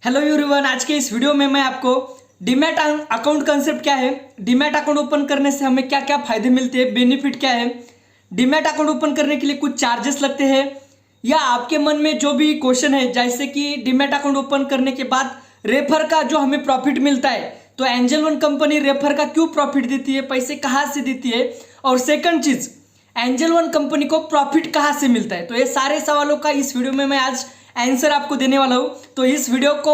Hello everyone, आज के इस वीडियो में मैं आपको डीमैट अकाउंट कंसेप्ट क्या है, डीमैट अकाउंट ओपन करने से हमें क्या क्या फायदे मिलते हैं, बेनिफिट क्या है, डीमैट अकाउंट ओपन करने के लिए कुछ चार्जेस लगते हैं, या आपके मन में जो भी क्वेश्चन है जैसे कि डीमैट अकाउंट ओपन करने के बाद रेफर का जो हमें प्रॉफिट मिलता है, तो एंजल वन कंपनी रेफर का क्यों प्रॉफिट देती है, पैसे कहाँ से देती है, और सेकंड चीज एंजल वन कंपनी को प्रॉफिट कहाँ से मिलता है। तो ये सारे सवालों का इस वीडियो में मैं आज आंसर आपको देने वाला हूं। तो इस वीडियो को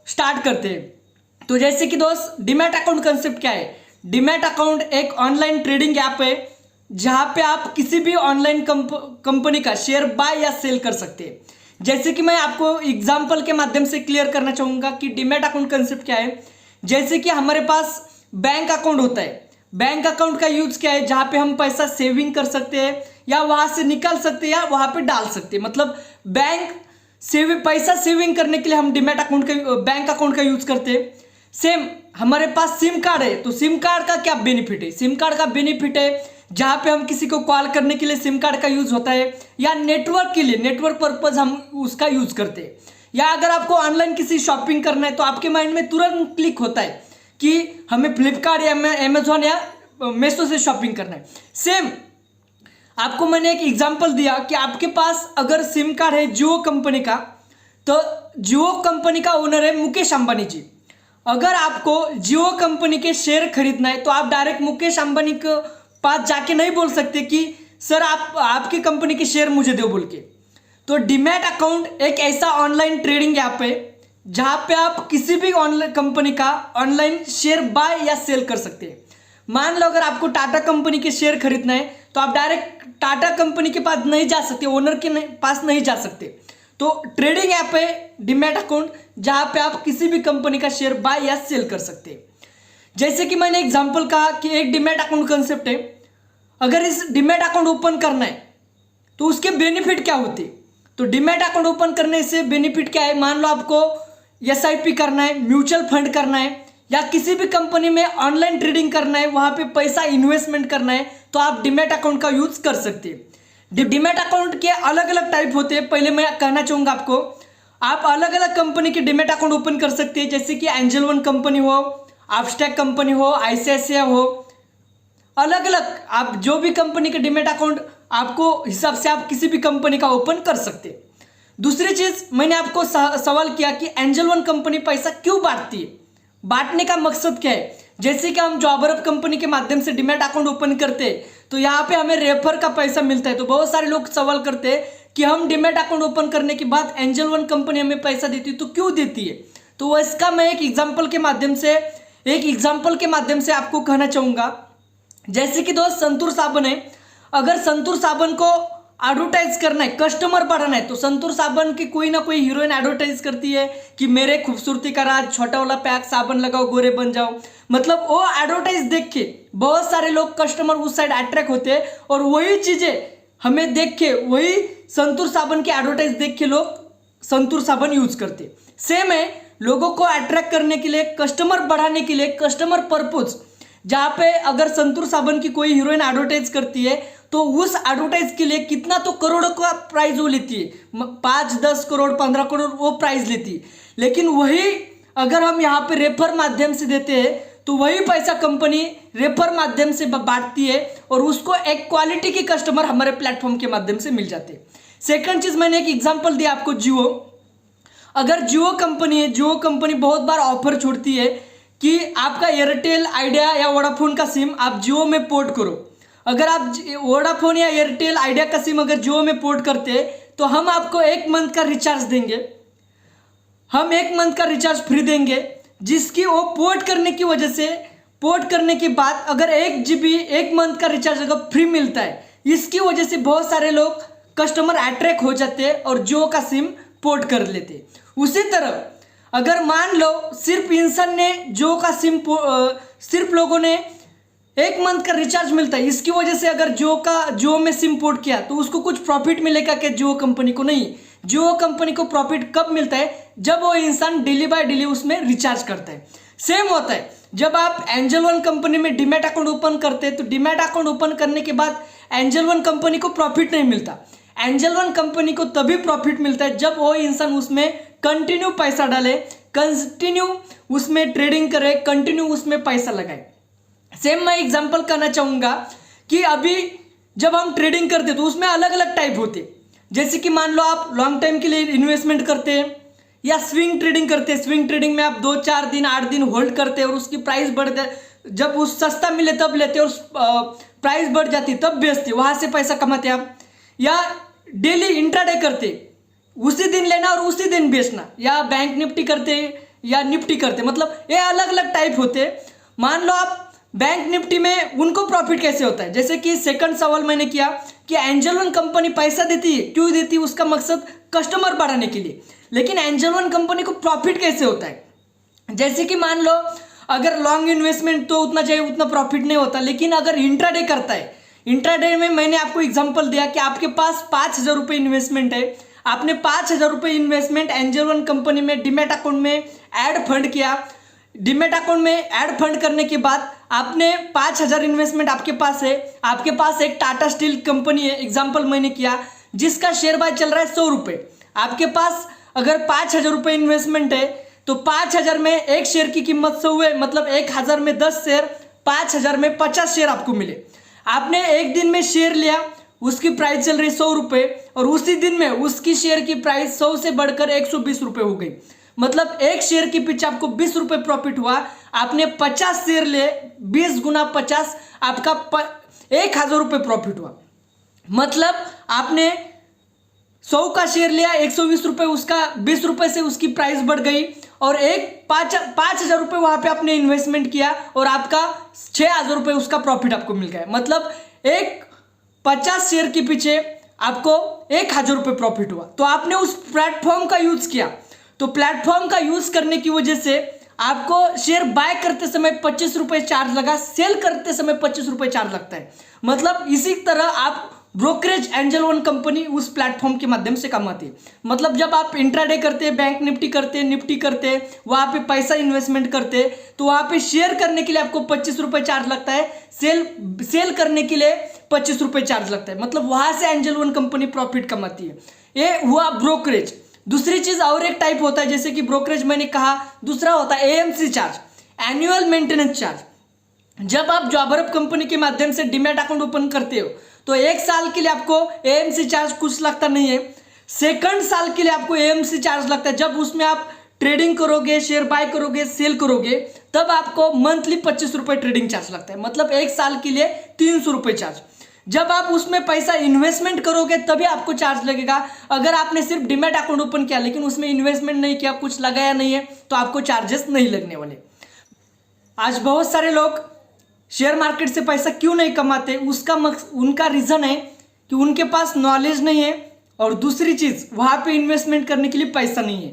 स्टार्ट करते हैं। तो जैसे कि दोस्त, डीमैट अकाउंट कंसेप्ट क्या है। डीमैट अकाउंट एक ऑनलाइन ट्रेडिंग ऐप है जहां पे आप किसी भी ऑनलाइन कंपनी का शेयर बाय या सेल कर सकते हैं। जैसे कि मैं आपको एग्जांपल के माध्यम से क्लियर करना चाहूंगा कि डीमैट अकाउंट कंसेप्ट क्या है। जैसे कि हमारे पास बैंक अकाउंट होता है, बैंक अकाउंट का यूज क्या है, जहां पे हम पैसा सेविंग कर सकते हैं या वहां से निकाल सकते हैं या वहां पे डाल सकते हैं। मतलब पैसा सेविंग करने के लिए हम डीमैट अकाउंट का, बैंक अकाउंट का यूज करते हैं। सेम हमारे पास सिम कार्ड है, तो सिम कार्ड का क्या बेनिफिट है। सिम कार्ड का बेनिफिट है जहां पे हम किसी को कॉल करने के लिए सिम कार्ड का यूज होता है, या नेटवर्क के लिए, नेटवर्क पर्पज हम उसका यूज करते हैं, या अगर आपको ऑनलाइन किसी शॉपिंग करना है तो आपके माइंड में तुरंत क्लिक होता है कि हमें फ्लिपकार्ट या अमेजोन या मेसो से शॉपिंग करना है। सेम आपको मैंने एक एग्जांपल दिया कि आपके पास अगर सिम कार्ड है जियो कंपनी का, तो जियो कंपनी का ओनर है मुकेश अंबानी जी। अगर आपको जियो कंपनी के शेयर खरीदना है तो आप डायरेक्ट मुकेश अंबानी के पास जाके नहीं बोल सकते कि सर आप आपकी कंपनी के शेयर मुझे दो बोल के। तो डीमैट अकाउंट एक ऐसा ऑनलाइन ट्रेडिंग ऐप है जहां पे आप किसी भी ऑनलाइन कंपनी का ऑनलाइन शेयर बाय या सेल कर सकते हैं। मान लो अगर आपको टाटा कंपनी के शेयर खरीदना है तो आप डायरेक्ट टाटा कंपनी के पास नहीं जा सकते, ओनर के पास नहीं जा सकते। तो ट्रेडिंग ऐप है डीमैट अकाउंट जहां पे आप किसी भी कंपनी का शेयर बाय या सेल कर सकते हैं। जैसे कि मैंने एग्जांपल कहा कि एक डीमैट अकाउंट कंसेप्ट है, अगर इस डीमैट अकाउंट ओपन करना है तो उसके बेनिफिट क्या होते हैं। तो डीमैट अकाउंट ओपन करने से बेनिफिट क्या है, मान लो आपको एसआईपी करना है, म्यूचुअल फंड करना है, या किसी भी कंपनी में ऑनलाइन ट्रेडिंग करना है, वहां पे पैसा इन्वेस्टमेंट करना है, तो आप डीमैट अकाउंट का यूज कर सकते हैं। डीमैट अकाउंट के अलग अलग टाइप होते हैं। पहले मैं कहना चाहूंगा आपको, आप अलग अलग कंपनी के डीमैट अकाउंट ओपन कर सकते हैं, जैसे कि एंजल वन कंपनी हो, अपस्टैक कंपनी हो, आईसीआईसीआई हो, अलग अलग आप जो भी कंपनी के डीमैट अकाउंट आपको हिसाब से आप किसी भी कंपनी का ओपन कर सकते हैं। दूसरी चीज मैंने आपको सवाल किया कि एंजल वन कंपनी पैसा क्यों बांटती है, बांटने का मकसद क्या है। जैसे कि हम जॉबरअप कंपनी के माध्यम से डीमैट अकाउंट ओपन करते हैं तो यहाँ पे हमें रेफर का पैसा मिलता है। तो बहुत सारे लोग सवाल करते हैं कि हम डीमैट अकाउंट ओपन करने के बाद एंजल वन कंपनी हमें पैसा देती है तो क्यों देती है। तो वो इसका मैं एक एग्जाम्पल के माध्यम से आपको कहना चाहूंगा। जैसे कि दोस्त संतूर साबन है, अगर संतूर साबन को एडवर्टाइज करना है, कस्टमर बढ़ाना है, तो संतूर साबन की कोई ना कोई हीरोइन एडवर्टाइज करती है कि मेरे खूबसूरती का राज छोटा वाला पैक साबन लगाओ गोरे बन जाओ। मतलब वो एडवर्टाइज देख के बहुत सारे लोग कस्टमर उस साइड अट्रैक्ट होते हैं और वही चीजें हमें देख के, वही संतूर साबन की एडवर्टाइज देख के लोग संतूर साबन यूज करते। सेम है, लोगों को अट्रैक्ट करने के लिए, कस्टमर बढ़ाने के लिए, कस्टमर पर्पज, जहां पे अगर संतूर साबन की कोई हीरोइन एडवर्टाइज करती है तो उस एडवर्टाइज के लिए कितना तो करोड़ों का प्राइस वो लेती है, 5-10 करोड़ 15 करोड़ वो प्राइस लेती है। लेकिन वही अगर हम यहाँ पे रेफर माध्यम से देते हैं तो वही पैसा कंपनी रेफर माध्यम से बांटती है और उसको एक क्वालिटी के कस्टमर हमारे प्लेटफॉर्म के माध्यम से मिल जाते हैं। सेकंड चीज मैंने एक एग्जांपल दिया आपको, जियो। अगर जियो कंपनी है, जियो कंपनी बहुत बार ऑफर छोड़ती है कि आपका एयरटेल, आइडिया या वोडाफोन का सिम आप जियो में पोर्ट करो। अगर आप वोडाफोन या एयरटेल, आइडिया का सिम अगर जियो में पोर्ट करते हैं तो हम आपको 1 मंथ का रिचार्ज देंगे, हम 1 मंथ का रिचार्ज फ्री देंगे, जिसकी वो पोर्ट करने की वजह से, पोर्ट करने के बाद अगर 1 GB 1 मंथ का रिचार्ज अगर फ्री मिलता है, इसकी वजह से बहुत सारे लोग कस्टमर अट्रैक्ट हो जाते हैं और जियो का सिम पोर्ट कर लेते। उसी तरह अगर मान लो सिर्फ इंसान ने जियो का सिम, सिर्फ लोगों ने 1 मंथ का रिचार्ज मिलता है, इसकी वजह से अगर जियो में सिम पोर्ट किया तो उसको कुछ प्रॉफिट मिलेगा क्या, जियो कंपनी को नहीं। जियो कंपनी को प्रॉफिट कब मिलता है, जब वो इंसान डेली बाय डेली उसमें रिचार्ज करता है। सेम होता है जब आप एंजल वन कंपनी में डीमैट अकाउंट ओपन करते हैं तो डीमैट अकाउंट ओपन करने के बाद एंजल वन कंपनी को प्रॉफिट नहीं मिलता। एंजल वन कंपनी को तभी प्रॉफिट मिलता है जब वो इंसान उसमें कंटिन्यू पैसा डाले, कंटिन्यू उसमें ट्रेडिंग करे, कंटिन्यू उसमें पैसा लगाए। सेम मैं एग्जांपल करना चाहूँगा कि अभी जब हम ट्रेडिंग करते तो उसमें अलग अलग टाइप होते, जैसे कि मान लो आप लॉन्ग टाइम के लिए इन्वेस्टमेंट करते हैं या स्विंग ट्रेडिंग करते हैं। स्विंग ट्रेडिंग में आप 2-4 दिन 8 दिन होल्ड करते हैं और उसकी प्राइस बढ़ जाए, जब उस सस्ता मिले तब लेते और प्राइस बढ़ जाती तब बेचते, वहां से पैसा कमाते आप। या डेली इंट्राडे करते, उसी दिन लेना और उसी दिन बेचना, या बैंक निफ्टी करते या निफ्टी करते, मतलब ये अलग अलग टाइप होते। मान लो आप बैंक निफ्टी में उनको प्रॉफिट कैसे होता है, जैसे कि सेकंड सवाल मैंने किया कि एंजल वन कंपनी पैसा देती है, क्यों देती है, उसका मकसद कस्टमर बढ़ाने के लिए। लेकिन एंजल वन कंपनी को प्रॉफिट कैसे होता है, जैसे कि मान लो अगर लॉन्ग इन्वेस्टमेंट तो उतना चाहिए उतना प्रॉफिट नहीं होता, लेकिन अगर इंट्राडे करता है, इंट्राडे में मैंने आपको एग्जांपल दिया कि आपके पास 5,000 रुपये इन्वेस्टमेंट है, आपने 5,000 रुपये इन्वेस्टमेंट एंजल वन कंपनी में डीमैट अकाउंट में ऐड फंड किया। डीमैट अकाउंट में ऐड फंड करने के बाद आपने 5,000 इन्वेस्टमेंट आपके पास है, आपके पास एक टाटा स्टील कंपनी है, एग्जाम्पल मैंने किया, जिसका शेयर बाय चल रहा है 100 रुपये। आपके पास अगर 5,000 रुपये इन्वेस्टमेंट है तो 5,000 में एक शेयर की कीमत 100 है, मतलब 1,000 में 10 शेयर, 5,000 में 50 शेयर आपको मिले। आपने एक दिन में शेयर लिया, उसकी प्राइस चल रही 100 रुपये और उसी दिन में उसकी शेयर की प्राइस 100 से बढ़कर 120 रुपये हो गई, मतलब एक शेयर के पीछे आपको 20 रुपये प्रॉफिट हुआ। आपने 50 शेयर लिए, 20 गुना 50, आपका 1,000 रुपये प्रॉफिट हुआ। मतलब आपने 100 का शेयर लिया, 120 रुपये, उसका 20 रुपये से उसकी प्राइस बढ़ गई और 5,000 रुपये वहां पे आपने इन्वेस्टमेंट किया और आपका 6,000 रुपये उसका प्रॉफिट आपको मिल गया। मतलब एक 50 शेयर के पीछे आपको 1,000 रुपये प्रॉफिट हुआ। तो आपने उस प्लेटफॉर्म का यूज किया, तो प्लेटफॉर्म का यूज करने की वजह से आपको शेयर बाय करते समय 25 रुपये चार्ज लगा, सेल करते समय 25 रुपये चार्ज लगता है। मतलब इसी तरह आप ब्रोकरेज एंजल वन कंपनी उस प्लेटफॉर्म के माध्यम से कमाती है। मतलब जब आप इंट्राडे करते हैं, बैंक निफ्टी करते हैं, निफ्टी करते हैं, वहां पे पैसा इन्वेस्टमेंट करते हैं, तो वहां पे शेयर करने के लिए आपको 25 रुपये चार्ज लगता है, सेल करने के लिए 25 रुपये चार्ज लगता है। मतलब वहां से एंजल वन कंपनी प्रॉफिट कमाती है। ये हुआ ब्रोकरेज। दूसरी चीज और एक टाइप होता है, जैसे कि ब्रोकरेज मैंने कहा, दूसरा होता है AMC charge, annual maintenance charge. जब आप जॉब अरब कंपनी के माध्यम से डीमैट अकाउंट ओपन करते हो तो 1 साल के लिए आपको एएमसी चार्ज कुछ लगता नहीं है, सेकंड साल के लिए आपको एएमसी चार्ज लगता है। जब उसमें आप ट्रेडिंग करोगे, शेयर बाय करोगे, सेल करोगे, तब आपको मंथली 25 रुपये ट्रेडिंग चार्ज लगता है, मतलब 1 साल के लिए 300 रुपये चार्ज। जब आप उसमें पैसा इन्वेस्टमेंट करोगे तभी आपको चार्ज लगेगा। अगर आपने सिर्फ डीमैट अकाउंट ओपन किया लेकिन उसमें इन्वेस्टमेंट नहीं किया, कुछ लगाया नहीं है, तो आपको चार्जेस नहीं लगने वाले। आज बहुत सारे लोग शेयर मार्केट से पैसा क्यों नहीं कमाते, उनका रीजन है कि उनके पास नॉलेज नहीं है और दूसरी चीज वहां पे इन्वेस्टमेंट करने के लिए पैसा नहीं है।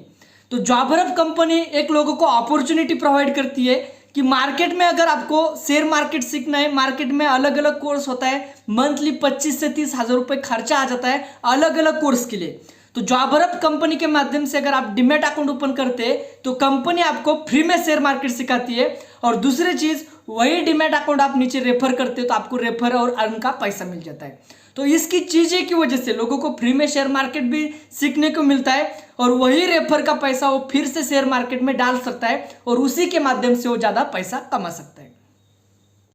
तो जॉब अरब कंपनी एक लोगों को अपॉर्चुनिटी प्रोवाइड करती है कि मार्केट में अगर आपको शेयर मार्केट सीखना है, मार्केट में अलग अलग कोर्स होता है, मंथली 25 से 30 हजार रुपये खर्चा आ जाता है अलग अलग कोर्स के लिए। तो जॉब अरब कंपनी के माध्यम से अगर आप डीमैट अकाउंट ओपन करते हैं तो कंपनी आपको फ्री में शेयर मार्केट सिखाती है और दूसरी चीज वही डीमैट अकाउंट आप नीचे रेफर करते हो तो आपको रेफर और अर्न का पैसा मिल जाता है। तो इसकी चीजें की वजह से लोगों को फ्री में शेयर मार्केट भी सीखने को मिलता है और वही रेफर का पैसा वो फिर से शेयर मार्केट में डाल सकता है और उसी के माध्यम से वो ज्यादा पैसा कमा सकता है।